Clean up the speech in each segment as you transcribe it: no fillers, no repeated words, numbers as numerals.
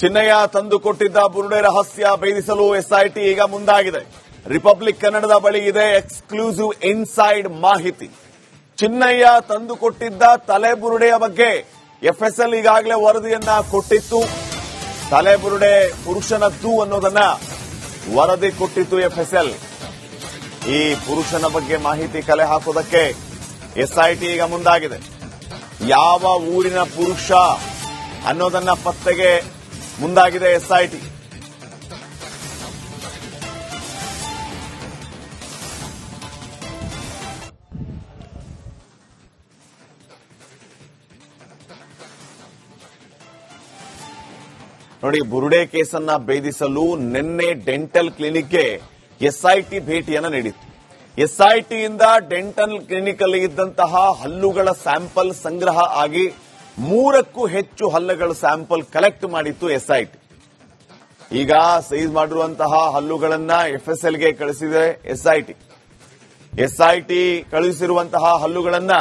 ಚಿನ್ನಯ್ಯ ತಂದುಕೊಟ್ಟಿದ್ದ ಬುರುಡೆ ರಹಸ್ಯ ಭೇದಿಸಲು ಎಸ್ಐಟಿ ಈಗ ಮುಂದಾಗಿದೆ. ರಿಪಬ್ಲಿಕ್ ಕನ್ನಡದ ಬಳಿ ಇದೆ ಎಕ್ಸ್ಕ್ಲೂಸಿವ್ ಇನ್ಸೈಡ್ ಮಾಹಿತಿ. ಚಿನ್ನಯ್ಯ ತಂದುಕೊಟ್ಟಿದ್ದ ತಲೆಬುರುಡೆಯ ಬಗ್ಗೆ ಎಫ್ಎಸ್ಎಲ್ ಈಗಾಗಲೇ ವರದಿಯನ್ನ ಕೊಟ್ಟಿತ್ತು. ತಲೆಬುರುಡೆ ಪುರುಷನದ್ದು ಅನ್ನೋದನ್ನ ವರದಿ ಕೊಟ್ಟಿತ್ತು ಎಫ್ಎಸ್ಎಲ್. ಈ ಪುರುಷನ ಬಗ್ಗೆ ಮಾಹಿತಿ ಕಲೆ ಹಾಕೋದಕ್ಕೆ ಎಸ್ಐಟಿ ಈಗ ಮುಂದಾಗಿದೆ. ಯಾವ ಊರಿನ ಪುರುಷ ಅನ್ನೋದನ್ನ ಪತ್ತೆಗೆ ಮುಂದಾಗಿದೆ ಎಸ್ಐಟಿ. ನೋಡಿ, ಬುರುಡೆ ಕೇಸನ್ನ ಭೇದಿಸಲು ನಿನ್ನೆ ಡೆಂಟಲ್ ಕ್ಲಿನಿಕ್ಗೆ ಎಸ್ಐಟಿ ಭೇಟಿಯನ್ನ ನೀಡಿತ್ತು. ಎಸ್ಐಟಿಯಿಂದ ಡೆಂಟಲ್ ಕ್ಲಿನಿಕ್ ಅಲ್ಲಿ ಇದ್ದಂತಹ ಹಲ್ಲುಗಳ ಸ್ಯಾಂಪಲ್ ಸಂಗ್ರಹ ಆಗಿ 3ಕ್ಕೂ ಹೆಚ್ಚು ಹಲ್ಲುಗಳ ಸ್ಯಾಂಪಲ್ ಕಲೆಕ್ಟ್ ಮಾಡಿತ್ತು ಎಸ್ಐಟಿ. ಈಗ ಸೀಸ್ ಮಾಡಿರುವಂತಹ ಹಲ್ಲುಗಳನ್ನ ಎಫ್ಎಸ್ಎಲ್ಗೆ ಕಳಿಸಿದೆ ಎಸ್ಐಟಿ. ಎಸ್ಐಟಿ ಕಳುಹಿಸಿರುವಂತಹ ಹಲ್ಲುಗಳನ್ನ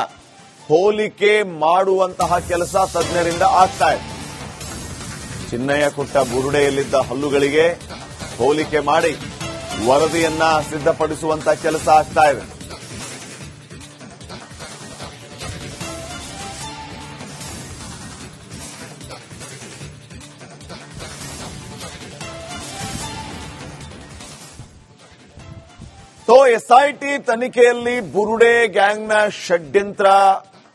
ಹೋಲಿಕೆ ಮಾಡುವಂತಹ ಕೆಲಸ ತಜ್ಞರಿಂದ ಆಗ್ತಾ ಇದೆ. ಚಿನ್ನಯ್ಯ ಕೊಟ್ಟ ಬುರುಡೆಯಲ್ಲಿದ್ದ ಹಲ್ಲುಗಳಿಗೆ ಹೋಲಿಕೆ ಮಾಡಿ ವರದಿಯನ್ನ ಸಿದ್ಧಪಡಿಸುವಂತ ಕೆಲಸ ಆಗ್ತಾ ಇದೆ. ಎಸ್ಐಟಿ ತನಿಖೆಯಲ್ಲಿ ಬುರುಡೆ ಗ್ಯಾಂಗ್ನ ಷಡ್ಯಂತ್ರ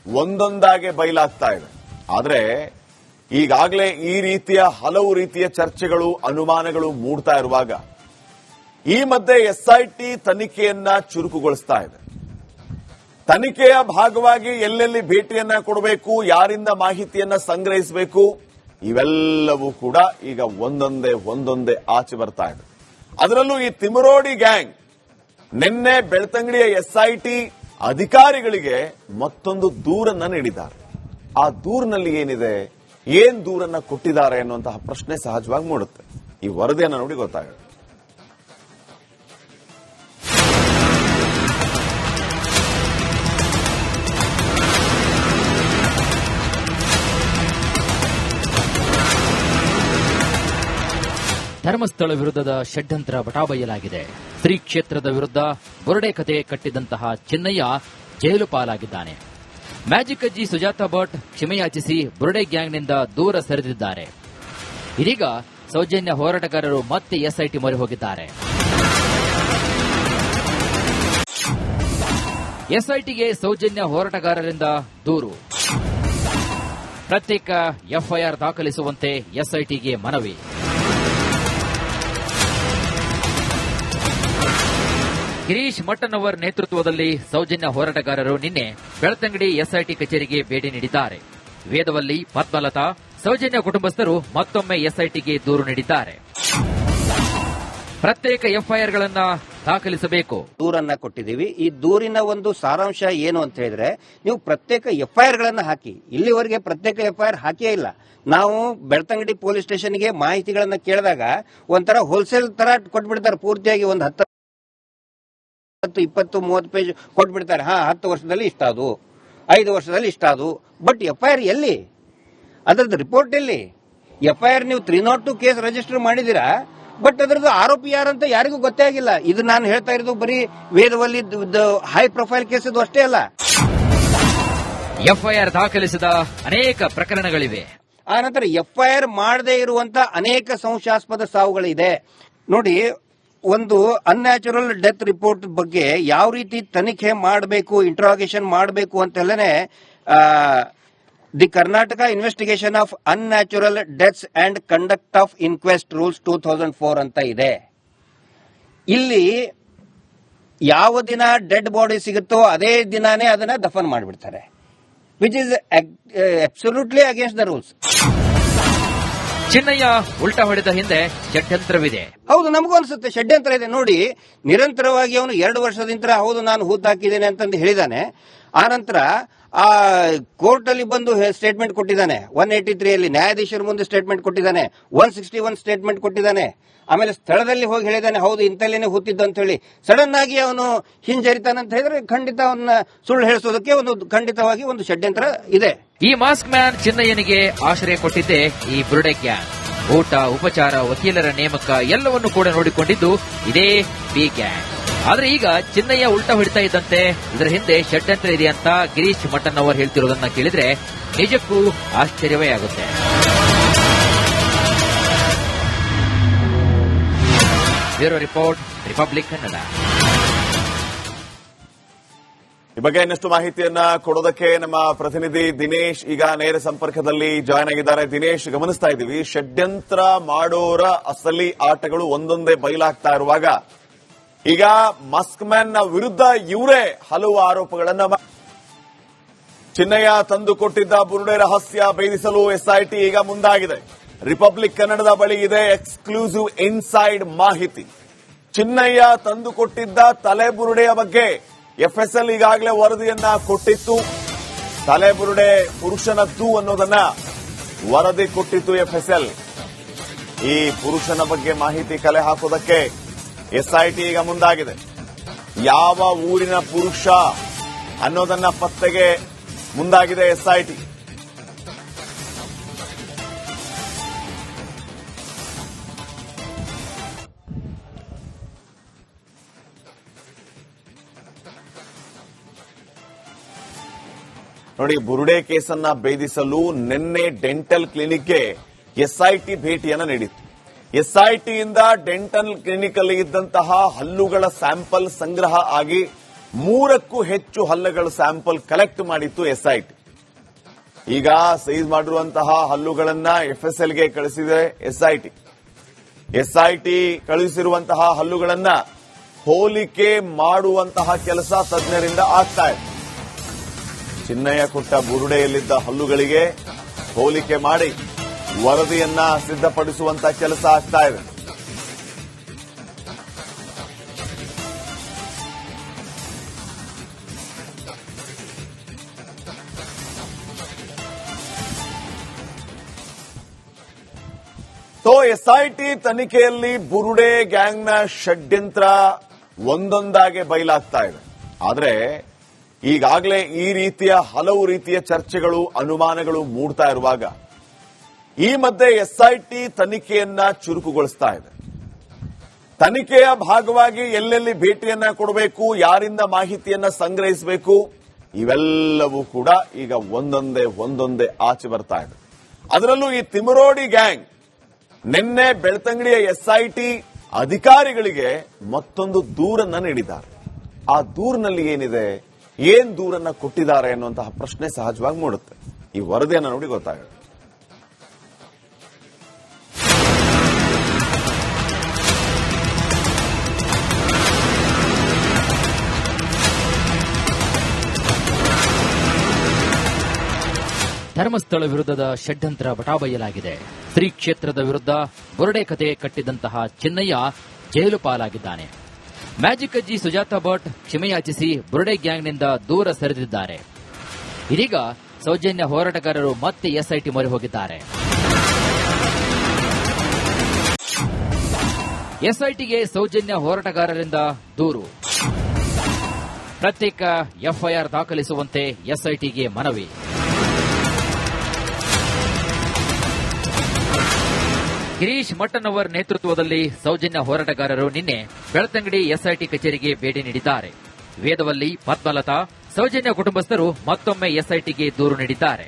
ಒಂದೊಂದಾಗೆ ಬಯಲಾಗ್ತಾ ಇದೆ. ಆದರೆ ಈಗಾಗಲೇ ಈ ರೀತಿಯ ಹಲವು ರೀತಿಯ ಚರ್ಚೆಗಳು, ಅನುಮಾನಗಳು ಮೂಡ್ತಾ ಇರುವಾಗ ಈ ಮಧ್ಯೆ ಎಸ್ಐಟಿ ತನಿಖೆಯನ್ನ ಚುರುಕುಗೊಳಿಸ್ತಾ ಇದೆ. ತನಿಖೆಯ ಭಾಗವಾಗಿ ಎಲ್ಲೆಲ್ಲಿ ಭೇಟಿಯನ್ನ ಕೊಡಬೇಕು, ಯಾರಿಂದ ಮಾಹಿತಿಯನ್ನ ಸಂಗ್ರಹಿಸಬೇಕು, ಇವೆಲ್ಲವೂ ಕೂಡ ಈಗ ಒಂದೊಂದೇ ಆಚೆ ಬರ್ತಾ ಇದೆ. ಅದರಲ್ಲೂ ಈ ತಿಮರೋಡಿ ಗ್ಯಾಂಗ್ ನಿನ್ನೆ ಬೆಳ್ತಂಗಡಿಯ ಎಸ್ಐಟಿ ಅಧಿಕಾರಿಗಳಿಗೆ ಮತ್ತೊಂದು ದೂರನ್ನ ನೀಡಿದ್ದಾರೆ. ಆ ದೂರಿನಲ್ಲಿ ಏನಿದೆ, ಏನ್ ದೂರನ್ನ ಕೊಟ್ಟಿದ್ದಾರೆ ಅನ್ನುವಂತಹ ಪ್ರಶ್ನೆ ಸಹಜವಾಗಿ ಮೂಡುತ್ತೆ. ಈ ವರದಿಯನ್ನ ನೋಡಿ ಗೊತ್ತಾಗುತ್ತೆ. ಧರ್ಮಸ್ಥಳ ವಿರುದ್ಧದ ಷಡ್ಯಂತ್ರ ಬಟಾಬಯಲಾಗಿದೆ. ಶ್ರೀ ಕ್ಷೇತ್ರದ ವಿರುದ್ಧ ಬುರುಡೆ ಕತೆ ಕಟ್ಟಿದಂತಹ ಚಿನ್ನಯ್ಯ ಜೈಲು ಪಾಲಾಗಿದ್ದಾನೆ. ಮ್ಯಾಜಿಕ್ ಅಜ್ಜಿ ಸುಜಾತಾ ಭಟ್ ಕ್ಷಮೆಯಾಚಿಸಿ ಬುರುಡೆ ಗ್ಯಾಂಗ್ನಿಂದ ದೂರ ಸರಿದಿದ್ದಾರೆ. ಇದೀಗ ಸೌಜನ್ಯ ಹೋರಾಟಗಾರರು ಮತ್ತೆ ಎಸ್ಐಟಿ ಮೊರೆ ಹೋಗಿದ್ದಾರೆ. ಎಸ್ಐಟಿಗೆ ಸೌಜನ್ಯ ಹೋರಾಟಗಾರರಿಂದ ದೂರು. ಪ್ರತ್ಯೇಕ ಎಫ್ಐಆರ್ ದಾಖಲಿಸುವಂತೆ ಎಸ್ಐಟಿಗೆ ಮನವಿ. ಗಿರೀಶ್ ಮಟ್ಟನವರ್ ನೇತೃತ್ವದಲ್ಲಿ ಸೌಜನ್ಯ ಹೋರಾಟಗಾರರು ನಿನ್ನೆ ಬೆಳ್ತಂಗಡಿ ಎಸ್ಐಟಿ ಕಚೇರಿಗೆ ಭೇಟಿ ನೀಡಿದ್ದಾರೆ. ವೇದವಲ್ಲಿ, ಪದ್ಮಲತಾ, ಸೌಜನ್ಯ ಕುಟುಂಬಸ್ಥರು ಮತ್ತೊಮ್ಮೆ ಎಸ್ಐಟಿಗೆ ದೂರು ನೀಡಿದ್ದಾರೆ. ಪ್ರತ್ಯೇಕ ಎಫ್ಐಆರ್ಗಳನ್ನು ದಾಖಲಿಸಬೇಕು. ದೂರನ್ನ ಕೊಟ್ಟಿದ್ದೀವಿ. ಈ ದೂರಿನ ಒಂದು ಸಾರಾಂಶ ಏನು ಅಂತ ಹೇಳಿದ್ರೆ, ನೀವು ಪ್ರತ್ಯೇಕ ಎಫ್ಐಆರ್ಗಳನ್ನು ಹಾಕಿ. ಇಲ್ಲಿವರೆಗೆ ಪ್ರತ್ಯೇಕ ಎಫ್ಐಆರ್ ಹಾಕೇ ಇಲ್ಲ. ನಾವು ಬೆಳ್ತಂಗಡಿ ಪೊಲೀಸ್ ಸ್ಟೇಷನ್ಗೆ ಮಾಹಿತಿಗಳನ್ನ ಕೇಳಿದಾಗ ಒಂಥರ ಹೋಲ್ಸೇಲ್ ತರ ಕೊಟ್ಬಿಡ್ತಾರೆ. ಪೂರ್ತಿಯಾಗಿ ಒಂದು 10, 20, 30 ಪೇಜ್ ಕೊಟ್ಬಿಡ್ತಾರೆ. 10 ವರ್ಷದಲ್ಲಿ ಇಷ್ಟಾದು, 5 ವರ್ಷದಲ್ಲಿ ಇಷ್ಟಾದು. ಬಟ್ ಎಫ್ಐಆರ್ ಎಲ್ಲಿ? ಅದರದ್ದು ರಿಪೋರ್ಟ್ ಎಲ್ಲಿ? ಎಫ್ಐಆರ್ ನೀವು 302 ಕೇಸ್ ರಿಜಿಸ್ಟರ್ ಮಾಡಿದೀರಾ, ಬಟ್ ಅದರದ್ದು ಆರೋಪಿ ಯಾರಂತ ಯಾರಿಗೂ ಗೊತ್ತೇ ಆಗಿಲ್ಲ. ಇದು ನಾನು ಹೇಳ್ತಾ ಇರೋದು ಬರೀ ವೇದವಲ್ಲಿ ಹೈ ಪ್ರೊಫೈಲ್ ಕೇಸ್ ಇದು ಅಷ್ಟೇ ಅಲ್ಲ. ಎಫ್ಐಆರ್ ದಾಖಲಿಸಿದ ಅನೇಕ ಪ್ರಕರಣಗಳಿವೆ. ಆ ನಂತರ ಎಫ್ಐಆರ್ ಮಾಡದೇ ಇರುವಂತ ಅನೇಕ ಸಂಶಯಾಸ್ಪದ ಸಾವುಗಳಿದೆ. ನೋಡಿ, ಒಂದು ಅನ್ಯಾಚುರಲ್ ಡೆತ್ ರಿಪೋರ್ಟ್ ಬಗ್ಗೆ ಯಾವ ರೀತಿ ತನಿಖೆ ಮಾಡಬೇಕು, ಇಂಟ್ರಾಗೇಷನ್ ಮಾಡಬೇಕು ಅಂತೆಲ್ಲನೆ the Karnataka investigation of unnatural deaths and conduct of inquest rules 2004 ಅಂತ ಇದೆ. ಇಲ್ಲಿ ಯಾವ ದಿನ ಡೆಡ್ ಬಾಡಿ ಸಿಗುತ್ತೋ ಅದೇ ದಿನಾನೇ ಅದನ್ನ ದಫನ್ ಮಾಡಿಬಿಡ್ತಾರೆ, which is absolutely against the rules. Chinnaiah ಉಲ್ಟಾ ಹೊಡೆದ ಹಿಂದೆ ಷಡ್ಯಂತ್ರವಿದೆ. ಹೌದು, ನಮಗೂ ಅನ್ಸುತ್ತೆ ಷಡ್ಯಂತ್ರ ಇದೆ. ನೋಡಿ, ನಿರಂತರವಾಗಿ ಅವನು 2 ವರ್ಷದಿಂದ ಹೌದು ನಾನು ಹೂತು ಹಾಕಿದ್ದೇನೆ ಅಂತಂದು ಹೇಳಿದಾನೆ. ಆ ನಂತರ ಆ ಕೋರ್ಟ್ ಅಲ್ಲಿ ಬಂದು ಸ್ಟೇಟ್ಮೆಂಟ್ ಕೊಟ್ಟಿದ್ದಾನೆ. 183 ಅಲ್ಲಿ ನ್ಯಾಯಾಧೀಶರ ಮುಂದೆ ಸ್ಟೇಟ್ಮೆಂಟ್ ಕೊಟ್ಟಿದ್ದಾನೆ. 161 ಸ್ಟೇಟ್ಮೆಂಟ್ ಕೊಟ್ಟಿದ್ದಾನೆ. ಆಮೇಲೆ ಸ್ಥಳದಲ್ಲಿ ಹೋಗಿ ಹೇಳಿದಾನೆ, ಹೌದು ಇಂತಲ್ಲೇನೆ ಹೂತಿದ್ದು ಅಂತ ಹೇಳಿ. ಸಡನ್ ಆಗಿ ಅವನು ಹಿಂಜರಿತಾನಂತ ಹೇಳಿದ್ರೆ ಖಂಡಿತ ಅವನ್ನ ಸುಳ್ಳು ಹೇಳಿಸೋದಕ್ಕೆ ಖಂಡಿತವಾಗಿ ಒಂದು ಷಡ್ಯಂತ್ರ ಇದೆ. ಈ ಮಾಸ್ಕ್ ಮ್ಯಾನ್ ಚಿನ್ನಯ್ಯನಿಗೆ ಆಶ್ರಯ ಕೊಟ್ಟಿದ್ದೆ ಈ ಬುರುಡೆ ಗ್ಯಾಂಗ್. ಊಟ, ಉಪಚಾರ, ವಕೀಲರ ನೇಮಕ ಎಲ್ಲವನ್ನು ಕೂಡ ನೋಡಿಕೊಂಡಿದ್ದು ಇದೇ ಬಿ ಗ್ಯಾಂಗ್. ಆದ್ರೆ ಈಗ ಚಿನ್ನಯ್ಯ ಉಲ್ಟಾ ಹೊಡಿತಾ ಇದ್ದಂತೆ ಇದರ ಹಿಂದೆ ಷಡ್ಯಂತ್ರ ಇದೆ ಅಂತ ಗಿರೀಶ್ ಮಠನ್ ಅವರು ಹೇಳ್ತಿರೋದನ್ನ ಕೇಳಿದ್ರೆ ನಿಜಕ್ಕೂ ಆಶ್ಚರ್ಯವೇ ಆಗುತ್ತೆ. Bureau report, republic Kannada. ಈ ಬಗ್ಗೆ ಇನ್ನಷ್ಟು ಮಾಹಿತಿಯನ್ನ ಕೊಡೋದಕ್ಕೆ ನಮ್ಮ ಪ್ರತಿನಿಧಿ ದಿನೇಶ್ ಈಗ ನೇರ ಸಂಪರ್ಕದಲ್ಲಿ ಜಾಯ್ನ್ ಆಗಿದ್ದಾರೆ. ದಿನೇಶ್, ಗಮನಿಸ್ತಾ ಇದ್ದೀವಿ ಷಡ್ಯಂತ್ರ ಮಾಡೋರ ಅಸಲಿ ಆಟಗಳು ಒಂದೊಂದೇ ಬಯಲಾಗ್ತಾ ಇರುವಾಗ ಈಗ ಮಸ್ಕ್ ಮ್ಯಾನ್ ನ ವಿರುದ್ಧ ಇವರೇ ಹಲವು ಆರೋಪಗಳನ್ನ ಚಿನ್ನಯ್ಯ ತಂದುಕೊಟ್ಟಿದ್ದ ಬುರುಡೆ ರಹಸ್ಯ ಭೇದಿಸಲು ಎಸ್ಐಟಿ ಈಗ ಮುಂದಾಗಿದೆ. ರಿಪಬ್ಲಿಕ್ ಕನ್ನಡದ ಬಳಿ ಇದೆ ಎಕ್ಸ್ಕ್ಲೂಸಿವ್ ಇನ್ಸೈಡ್ ಮಾಹಿತಿ. ಚಿನ್ನಯ್ಯ ತಂದುಕೊಟ್ಟಿದ್ದ ತಲೆಬುರುಡೆಯ ಬಗ್ಗೆ ಎಫ್ಎಸ್ಎಲ್ ಈಗಾಗಲೇ ವರದಿಯನ್ನ ಕೊಟ್ಟಿತ್ತು. ತಲೆಬುರುಡೆ ಪುರುಷನದ್ದು ಅನ್ನೋದನ್ನ ವರದಿ ಕೊಟ್ಟಿತ್ತು ಎಫ್ಎಸ್ಎಲ್. ಈ ಪುರುಷನ ಬಗ್ಗೆ ಮಾಹಿತಿ ಕಲೆ ಹಾಕೋದಕ್ಕೆ ಎಸ್ಐಟಿ ಈಗ ಮುಂದಾಗಿದೆ. ಯಾವ ಊರಿನ ಪುರುಷ ಅನ್ನೋದನ್ನ ಪತ್ತೆಗೆ ಮುಂದಾಗಿದೆ ಎಸ್ಐಟಿ. ನೋಡಿ, ಬುರುಡೆ ಕೇಸನ್ನ ಭೇದಿಸಲು ನಿನ್ನೆ ಡೆಂಟಲ್ ಕ್ಲಿನಿಕ್ಗೆ ಎಸ್ಐಟಿ ಭೇಟಿಯನ್ನ ನೀಡಿತ್ತು. ಎಸ್ಐಟಿಯಿಂದ ಡೆಂಟಲ್ ಕ್ಲಿನಿಕ್ ಅಲ್ಲಿ ಇದ್ದಂತಹ ಹಲ್ಲುಗಳ ಸ್ಯಾಂಪಲ್ ಸಂಗ್ರಹ ಆಗಿ 3ಕ್ಕೂ ಹೆಚ್ಚು ಹಲ್ಲುಗಳ ಸ್ಯಾಂಪಲ್ ಕಲೆಕ್ಟ್ ಮಾಡಿತ್ತು ಎಸ್ಐಟಿ. ಈಗ ಸೈಜ್ ಮಾಡಿರುವಂತಹ ಹಲ್ಲುಗಳನ್ನ ಎಫ್ಎಸ್ಎಲ್ಗೆ ಕಳಿಸಿದೆ ಎಸ್ಐಟಿ. ಎಸ್ಐಟಿ ಕಳುಹಿಸಿರುವಂತಹ ಹಲ್ಲುಗಳನ್ನ ಹೋಲಿಕೆ ಮಾಡುವಂತಹ ಕೆಲಸ ತಜ್ಞರಿಂದ ಆಗ್ತಾ ಇದೆ. ಚಿನ್ನಯ್ಯ ಕೊಟ್ಟ ಬುರುಡೆಯಲ್ಲಿದ್ದ ಹಲ್ಲುಗಳಿಗೆ ಹೋಲಿಕೆ ಮಾಡಿ ವರದಿಯನ್ನ ಸಿದ್ಧಪಡಿಸುವಂತ ಕೆಲಸ ಆಗ್ತಾ ಇದೆ. ಎಸ್ಐಟಿ ತನಿಖೆಯಲ್ಲಿ ಬುರುಡೆ ಗ್ಯಾಂಗ್ನ ಷಡ್ಯಂತ್ರ ಒಂದೊಂದಾಗೆ ಬಯಲಾಗ್ತಾ ಇದೆ. ಆದ್ರೆ ಈಗಾಗಲೇ ಈ ರೀತಿಯ ಹಲವು ರೀತಿಯ ಚರ್ಚೆಗಳು, ಅನುಮಾನಗಳು ಮೂಡ್ತಾ ಇರುವಾಗ ಈ ಮಧ್ಯೆ ಎಸ್ಐಟಿ ತನಿಖೆಯನ್ನ ಚುರುಕುಗೊಳಿಸ್ತಾ ಇದೆ. ತನಿಖೆಯ ಭಾಗವಾಗಿ ಎಲ್ಲೆಲ್ಲಿ ಭೇಟಿಯನ್ನ ಕೊಡಬೇಕು, ಯಾರಿಂದ ಮಾಹಿತಿಯನ್ನ ಸಂಗ್ರಹಿಸಬೇಕು, ಇವೆಲ್ಲವೂ ಕೂಡ ಈಗ ಒಂದೊಂದೇ ಆಚೆ ಬರ್ತಾ ಇದೆ. ಅದರಲ್ಲೂ ಈ ತಿಮರೋಡಿ ಗ್ಯಾಂಗ್ ನಿನ್ನೆ ಬೆಳ್ತಂಗಡಿಯ ಎಸ್ಐಟಿ ಅಧಿಕಾರಿಗಳಿಗೆ ಮತ್ತೊಂದು ದೂರನ್ನ ನೀಡಿದ್ದಾರೆ. ಆ ದೂರಿನಲ್ಲಿ ಏನಿದೆ, ಏನ್ ದೂರನ್ನ ಕೊಟ್ಟಿದ್ದಾರೆ ಅನ್ನುವಂತಹ ಪ್ರಶ್ನೆ ಸಹಜವಾಗಿ ಮೂಡುತ್ತೆ. ಈ ವರದಿಯನ್ನ ನೋಡಿ ಗೊತ್ತಾಗುತ್ತೆ. ಧರ್ಮಸ್ಥಳ ವಿರುದ್ಧದ ಷಡ್ಯಂತ್ರ ಬಟಾಬಯಲಾಗಿದೆ. ಶ್ರೀ ಕ್ಷೇತ್ರದ ವಿರುದ್ಧ ಬುರುಡೆ ಕತೆ ಕಟ್ಟಿದಂತಹ ಚಿನ್ನಯ್ಯ ಜೈಲು ಪಾಲಾಗಿದ್ದಾನೆ. ಮ್ಯಾಜಿಕ್ ಅಜ್ಜಿ ಸುಜಾತಾ ಭಟ್ ಕ್ಷಮೆಯಾಚಿಸಿ ಬುರುಡೆ ಗ್ಯಾಂಗ್ನಿಂದ ದೂರ ಸರಿದಿದ್ದಾರೆ. ಇದೀಗ ಸೌಜನ್ಯ ಹೋರಾಟಗಾರರು ಮತ್ತೆ ಎಸ್ಐಟಿ ಮೊರೆ ಹೋಗಿದ್ದಾರೆ. ಎಸ್ಐಟಿಗೆ ಸೌಜನ್ಯ ಹೋರಾಟಗಾರರಿಂದ ದೂರು. ಪ್ರತ್ಯೇಕ ಎಫ್ಐಆರ್ ದಾಖಲಿಸುವಂತೆ ಎಸ್ಐಟಿಗೆ ಮನವಿ. ಗಿರೀಶ್ ಮಠನ್ ಅವರ ನೇತೃತ್ವದಲ್ಲಿ ಸೌಜನ್ಯ ಹೋರಾಟಗಾರರು ನಿನ್ನೆ ಬೆಳ್ತಂಗಡಿ ಎಸ್ಐಟಿ ಕಚೇರಿಗೆ ಭೇಟಿ ನೀಡಿದ್ದಾರೆ. ವೇದವಲ್ಲಿ, ಪದ್ಮಲತಾ, ಸೌಜನ್ಯ ಕುಟುಂಬಸ್ಥರು ಮತ್ತೊಮ್ಮೆ ಎಸ್ಐಟಿಗೆ ದೂರು ನೀಡಿದ್ದಾರೆ.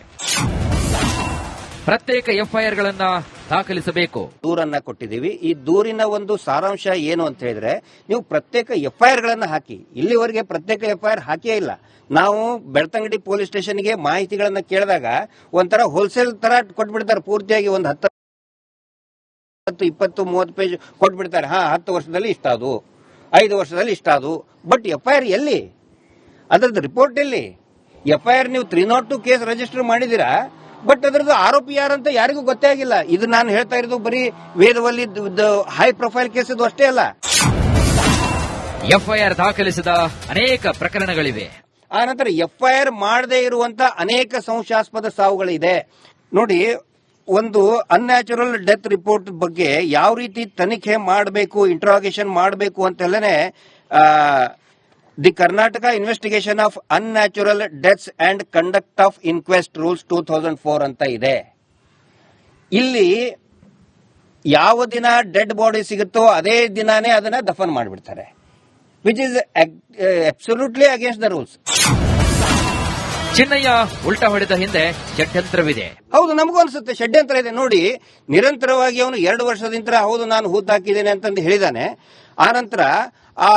ಪ್ರತ್ಯೇಕ ಎಫ್ಐಆರ್ಗಳನ್ನ ದಾಖಲಿಸಬೇಕು. ದೂರನ್ನ ಕೊಟ್ಟಿದ್ದೀವಿ. ಈ ದೂರಿನ ಒಂದು ಸಾರಾಂಶ ಏನು ಅಂತ ಹೇಳಿದ್ರೆ, ನೀವು ಪ್ರತ್ಯೇಕ ಎಫ್ಐಆರ್ಗಳನ್ನ ಹಾಕಿ. ಇಲ್ಲಿವರೆಗೆ ಪ್ರತ್ಯೇಕ ಎಫ್ಐಆರ್ ಹಾಕೇ ಇಲ್ಲ. ನಾವು ಬೆಳ್ತಂಗಡಿ ಪೊಲೀಸ್ ಸ್ಟೇಷನ್ಗೆ ಮಾಹಿತಿಗಳನ್ನ ಕೇಳಿದಾಗ ಒಂಥರ ಹೋಲ್ಸೇಲ್ ತರ ಕೊಟ್ಬಿಡ್ತಾರೆ. ಪೂರ್ತಿಯಾಗಿ ಒಂದು 10, 20, 30 ಪೇಜ್ ಕೊಟ್ಬಿಡ್ತಾರೆ. 10 ವರ್ಷದಲ್ಲಿ ಇಷ್ಟಾದು, 5 ವರ್ಷದಲ್ಲಿ ಇಷ್ಟಾದು. ಬಟ್ ಎಫ್ಐಆರ್ ಎಲ್ಲಿ? ಅದರದ್ದು ರಿಪೋರ್ಟ್ ಎಲ್ಲಿ? ಎಫ್ಐಆರ್ ನೀವು 302 ಕೇಸ್ ರಿಜಿಸ್ಟರ್ ಮಾಡಿದೀರಾ, ಬಟ್ ಅದರದ್ದು ಆರೋಪಿ ಯಾರಂತ ಯಾರಿಗೂ ಗೊತ್ತೇ ಆಗಿಲ್ಲ. ಇದು ನಾನು ಹೇಳ್ತಾ ಇರೋದು ಬರೀ ವೇದವಲ್ಲಿ ಹೈ ಪ್ರೊಫೈಲ್ ಕೇಸ್ ಇದು ಅಷ್ಟೇ ಅಲ್ಲ. ಎಫ್ಐಆರ್ ದಾಖಲಿಸಿದ ಅನೇಕ ಪ್ರಕರಣಗಳಿವೆ. ಆ ನಂತರ ಎಫ್ಐಆರ್ ಮಾಡದೇ ಇರುವಂತ ಅನೇಕ ಸಂಶಯಾಸ್ಪದ ಸಾವುಗಳಿದೆ. ನೋಡಿ, ಒಂದು ಅನ್ಯಾಚುರಲ್ ಡೆತ್ ರಿಪೋರ್ಟ್ ಬಗ್ಗೆ ಯಾವ ರೀತಿ ತನಿಖೆ ಮಾಡಬೇಕು, ಇಂಟ್ರಾಗೇಷನ್ ಮಾಡಬೇಕು ಅಂತೆಲ್ಲನೆ the Karnataka investigation of unnatural deaths and conduct of inquest rules 2004 ಅಂತ ಇದೆ. ಇಲ್ಲಿ ಯಾವ ದಿನ ಡೆಡ್ ಬಾಡಿ ಸಿಗುತ್ತೋ ಅದೇ ದಿನಾನೇ ಅದನ್ನ ದಫನ್ ಮಾಡಿಬಿಡ್ತಾರೆ, which is absolutely against the rules. Chinnaiah ಉಲ್ಟಾ ಹೊಡೆದ ಹಿಂದೆ ಷಡ್ಯಂತ್ರವಿದೆ. ಹೌದು, ನಮಗೂ ಅನ್ಸುತ್ತೆ ಷಡ್ಯಂತ್ರ ಇದೆ. ನೋಡಿ, ನಿರಂತರವಾಗಿ ಅವನು 2 ವರ್ಷದಿಂದ ಹೌದು ನಾನು ಹೂತಾಕಿದ್ದೇನೆ ಅಂತಂದು ಹೇಳಿದಾನೆ. ಆ ನಂತರ ಆ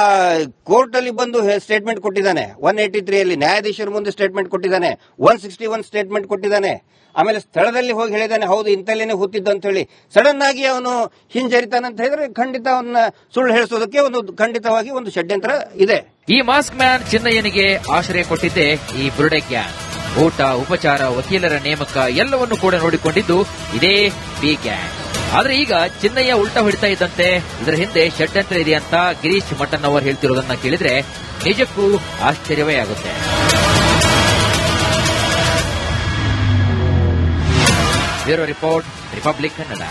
ಕೋರ್ಟ್ ಅಲ್ಲಿ ಬಂದು ಸ್ಟೇಟ್ಮೆಂಟ್ ಕೊಟ್ಟಿದ್ದಾನೆ. 183 ಅಲ್ಲಿ ನ್ಯಾಯಾಧೀಶರ ಮುಂದೆ ಸ್ಟೇಟ್ಮೆಂಟ್ ಕೊಟ್ಟಿದ್ದಾನೆ. 161 ಸ್ಟೇಟ್ಮೆಂಟ್ ಕೊಟ್ಟಿದ್ದಾನೆ. ಆಮೇಲೆ ಸ್ಥಳದಲ್ಲಿ ಹೋಗಿ ಹೇಳಿದಾನೆ ಹೌದು ಇಂತಲ್ಲೇನೆ ಹೂತಿದ್ದು ಅಂತ ಹೇಳಿ. ಸಡನ್ ಆಗಿ ಅವನು ಹಿಂಜರಿತಾನಂತ ಹೇಳಿದ್ರೆ ಖಂಡಿತ ಅವನ್ನ ಸುಳ್ಳು ಹೇಳಿಸೋದಕ್ಕೆ ಖಂಡಿತವಾಗಿ ಒಂದು ಷಡ್ಯಂತ್ರ ಇದೆ. ಈ ಮಾಸ್ಕ್ ಮ್ಯಾನ್ ಚಿನ್ನಯ್ಯನಿಗೆ ಆಶ್ರಯ ಕೊಟ್ಟಿದ್ದೆ ಈ ಬುರುಡೆ ಗ್ಯಾಂಗ್. ಊಟ, ಉಪಚಾರ, ವಕೀಲರ ನೇಮಕ ಎಲ್ಲವನ್ನು ಕೂಡ ನೋಡಿಕೊಂಡಿದ್ದು ಇದೇ ಬಿ ಗ್ಯಾಂಗ್. ಆದ್ರೆ ಈಗ ಚಿನ್ನಯ್ಯ ಉಲ್ಟಾ ಹೊಡಿತಾ ಇದ್ದಂತೆ ಇದರ ಹಿಂದೆ ಷಡ್ಯಂತ್ರ ಇದೆ ಅಂತ ಗಿರೀಶ್ ಮಠನ್ ಅವರು ಹೇಳ್ತಿರೋದನ್ನ ಕೇಳಿದ್ರೆ ನಿಜಕ್ಕೂ ಆಶ್ಚರ್ಯವೇ ಆಗುತ್ತೆ. Bureau report, republic Kannada.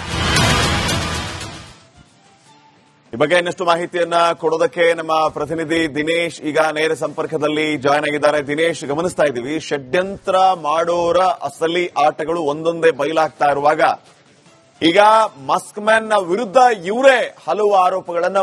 ಈ ಬಗ್ಗೆ ಇನ್ನಷ್ಟು ಮಾಹಿತಿಯನ್ನ ಕೊಡೋದಕ್ಕೆ ನಮ್ಮ ಪ್ರತಿನಿಧಿ ದಿನೇಶ್ ಈಗ ನೇರ ಸಂಪರ್ಕದಲ್ಲಿ ಜಾಯ್ನ್ ಆಗಿದ್ದಾರೆ. ದಿನೇಶ್, ಗಮನಿಸ್ತಾ ಇದ್ದೀವಿ ಷಡ್ಯಂತ್ರ ಮಾಡೋರ ಅಸಲಿ ಆಟಗಳು ಒಂದೊಂದೇ ಬಯಲಾಗ್ತಾ ಇರುವಾಗ ಈಗ ಮಸ್ಕ್ ಮ್ಯಾನ್ ನ ವಿರುದ್ಧ ಇವರೇ ಹಲವು ಆರೋಪಗಳನ್ನ